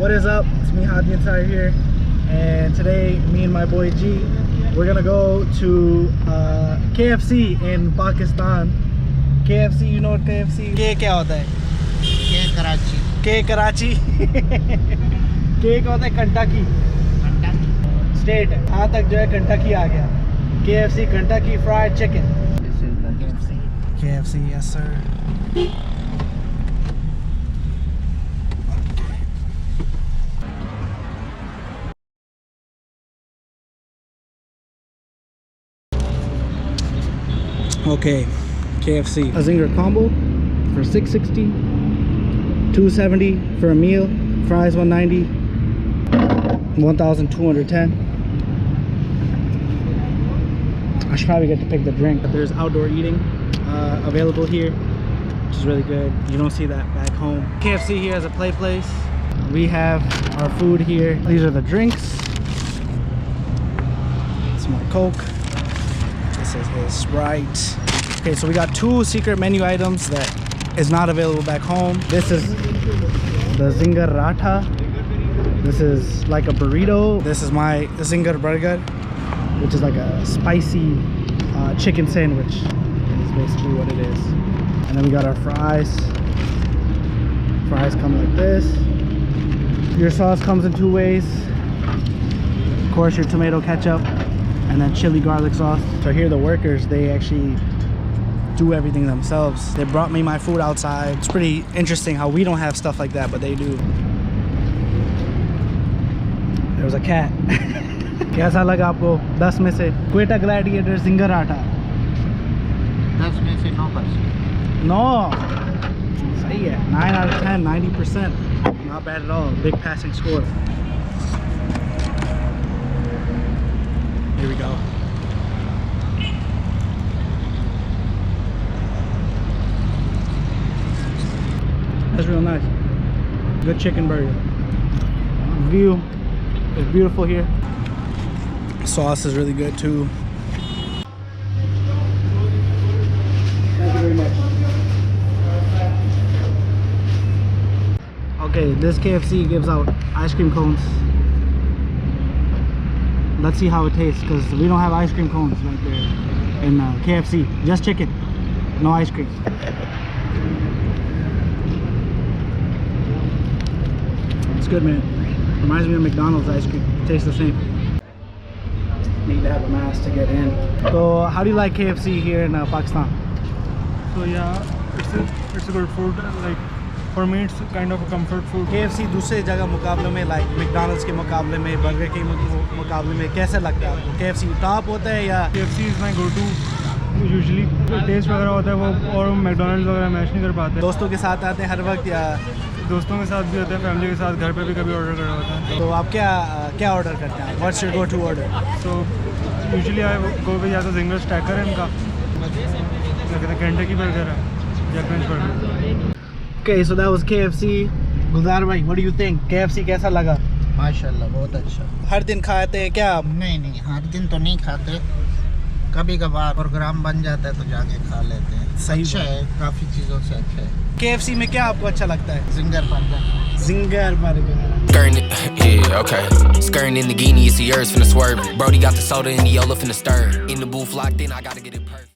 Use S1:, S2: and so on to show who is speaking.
S1: What is up? It's me, Hadi Entire here, and today me and my boy G, we're gonna go to KFC in Pakistan. KFC, you know what KFC? K क्या होता है?
S2: K Karachi.
S1: K Karachi. K क्या होता है? कंटाकी. State है. यहाँ तक जो है कंटाकी आ गया. KFC, Kentucky Fried Chicken.
S2: This is the KFC.
S1: KFC, yes sir. Okay, KFC. A zinger combo for $6.60, $2.70 for a meal, fries $1.90, $1,210. I should probably get to pick the drink. But there's outdoor eating available here, which is really good. You don't see that back home. KFC here is a play place. We have our food here. These are the drinks. Some more Coke. This is his Sprite. Okay, so we got two secret menu items that is not available back home. This is the Zinger Ratha. This is like a burrito. This is my Zinger Burger, which is like a spicy chicken sandwich. Is basically what it is. And then we got our fries. Fries come like this. Your sauce comes in two ways. Of course, your tomato ketchup, and then chili garlic sauce. So here the workers, they actually do everything themselves. They brought me my food outside. It's pretty interesting how we don't have stuff like that, but they do. There was a cat. कैसा लगा आपको 10 में से? Quetta gladiator ginger आटा
S2: 10 में से 9%.
S1: No, सही है. 9 out of 10, 90%. Not bad at all. Big passing score. Here we go. That's real nice. Good chicken burger. View is beautiful here. Sauce is really good too. Thank you very much. Okay, this KFC gives out ice cream cones. Let's see how it tastes, because we don't have ice cream cones right there in KFC. Just chicken, no ice cream. It's good, man. Reminds me of McDonald's ice cream. Tastes the same. Need to have a mask to get in. So how do you like KFC here in Pakistan?
S3: So yeah, it's a good food. Like for me, it's kind of a comfort food.
S1: KFC दूसरे जगह मुकाबले में, like McDonald's के मुकाबले में, burger के मुकाबले में कैसा लगता है आपको? KFC टॉप होता है या?
S3: KFC is my go-to. Usually test वगैरह होता है वो, और मैकडोनल्ड्स वगैरह मैच नहीं कर पाते.
S1: दोस्तों के साथ आते हैं हर वक्त या?
S3: दोस्तों के साथ भी होते हैं, फैमिली के साथ, घर पे भी कभी ऑर्डर करा होता है.
S1: तो आप क्या ऑर्डर करते हैं? What's your go-to order?
S3: So usually I go with या तो जिंगर स्टैकर है इनका, या कहते हैं केंटकी बर्गर है, या crunch burger.
S1: Okay, so that was KFC. गुलजार भाई, what do you think? KFC कैसा लगा?
S2: माशाल्लाह बहुत अच्छा.
S1: हर दिन खाते हैं क्या आप?
S2: नहीं, हर दिन तो नहीं खाते. कभी कभार प्रोग्राम बन जाता है तो जाके खा लेते हैं.
S1: सही
S2: अच्छा है, काफ़ी चीज़ों से अच्छा है.
S1: KFC में क्या आपको अच्छा लगता है?
S2: Ginger burger.
S1: Ginger burger.
S4: Skirting it, yeah, okay. Skirting in the Guinea, it's the yours finna swerve. Brody got the soda and the Yola finna stir. In the booth locked in, I gotta get it perfect.